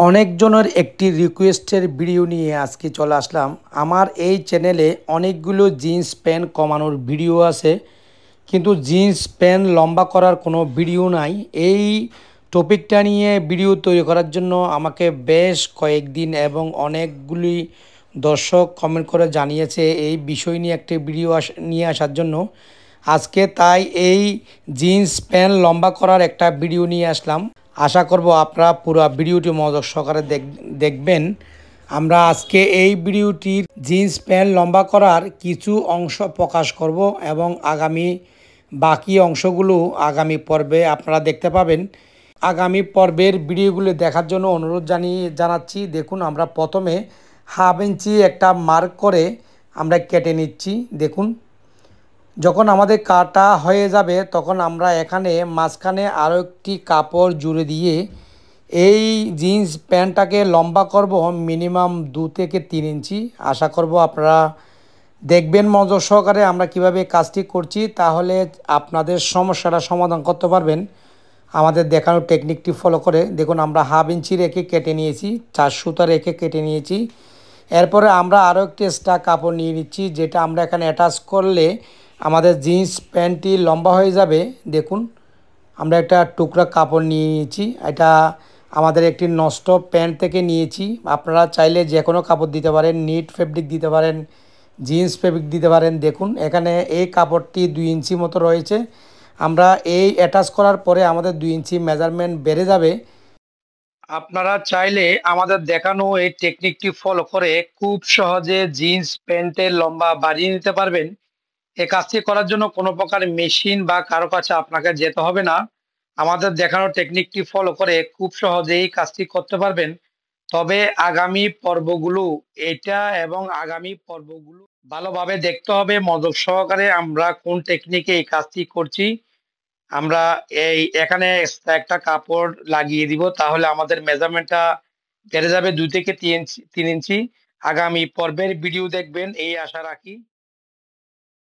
অনেকজনের একটি রিকোয়েস্টের ভিডিও নিয়ে আজকে চলে আসলাম। আমার এই চ্যানেলে অনেকগুলো জিন্স প্যান্ট কমানোর ভিডিও আছে, কিন্তু জিন্স প্যান্ট লম্বা করার কোনো ভিডিও নাই। এই টপিকটা নিয়ে ভিডিও তৈরি করার জন্য আমাকে বেশ কয়েকদিন এবং অনেকগুলি দর্শক কমেন্ট করে জানিয়েছে এই বিষয় নিয়ে একটি ভিডিও নিয়ে আসার জন্য। আজকে তাই এই জিন্স প্যান্ট লম্বা করার একটা ভিডিও নিয়ে আসলাম। আশা করব আপনারা পুরো ভিডিওটি মনোযোগ সহকারে দেখবেন। আমরা আজকে এই ভিডিওটির জিন্স প্যান্ট লম্বা করার কিছু অংশ প্রকাশ করব এবং বাকি অংশগুলো আগামী পর্বে আপনারা দেখতে পাবেন। আগামী পর্বের ভিডিওগুলো দেখার জন্য অনুরোধ জানাচ্ছি। দেখুন, আমরা প্রথমে হাফ ইঞ্চি একটা মার্ক করে আমরা কেটে নিচ্ছি। দেখুন, যখন আমাদের কাটা হয়ে যাবে তখন আমরা এখানে মাঝখানে আরও একটি কাপড় জুড়ে দিয়ে এই জিন্স প্যান্টটাকে লম্বা করব মিনিমাম 2 থেকে 3 ইঞ্চি। আশা করব আপনারা দেখবেন মনোযোগ সহকারে আমরা কিভাবে কাজটি করছি, তাহলে আপনাদের সমস্যাটা সমাধান করতে পারবেন আমাদের দেখানো টেকনিকটি ফলো করে। দেখুন, আমরা হাফ ইঞ্চি রেখে কেটে নিয়েছি, 4 সুতা রেখে কেটে নিয়েছি। এরপরে আমরা আরও একটি এক্সট্রা কাপড় নিয়ে নিচ্ছি, যেটা আমরা এখানে অ্যাটাচ করলে আমাদের জিন্স প্যান্টটি লম্বা হয়ে যাবে। দেখুন, আমরা একটা টুকরা কাপড় নিয়ে নিয়েছি, এটা আমাদের একটি নষ্ট প্যান্ট থেকে নিয়েছি। আপনারা চাইলে যে কোনো কাপড় দিতে পারেন, নিট ফেব্রিক দিতে পারেন, জিন্স ফেব্রিক দিতে পারেন। দেখুন, এখানে এই কাপড়টি 2 ইঞ্চি মতো রয়েছে। আমরা এই অ্যাটাচ করার পরে আমাদের 2 ইঞ্চি মেজারমেন্ট বেড়ে যাবে। আপনারা চাইলে আমাদের দেখানো এই টেকনিকটি ফলো করে খুব সহজে জিন্স প্যান্টের লম্বা বাড়িয়ে নিতে পারবেন। এই কাজটি করার জন্য কোনো প্রকার মেশিন বা কারো কাছে আপনাকে যেতে হবে না। আমাদের দেখানো টেকনিকটি ফলো করে খুব সহজেই কাজটি করতে পারবেন। তবে আগামী পর্বগুলো এবং আগামী পর্বগুলো ভালোভাবে দেখতে হবে মনোযোগ সহকারে আমরা কোন টেকনিকে এই কাজটি করছি। আমরা এখানে একটা কাপড় লাগিয়ে দিব, তাহলে আমাদের মেজারমেন্টটা বেড়ে যাবে 2 থেকে 3 ইঞ্চি। আগামী পর্বের ভিডিও দেখবেন এই আশা রাখি।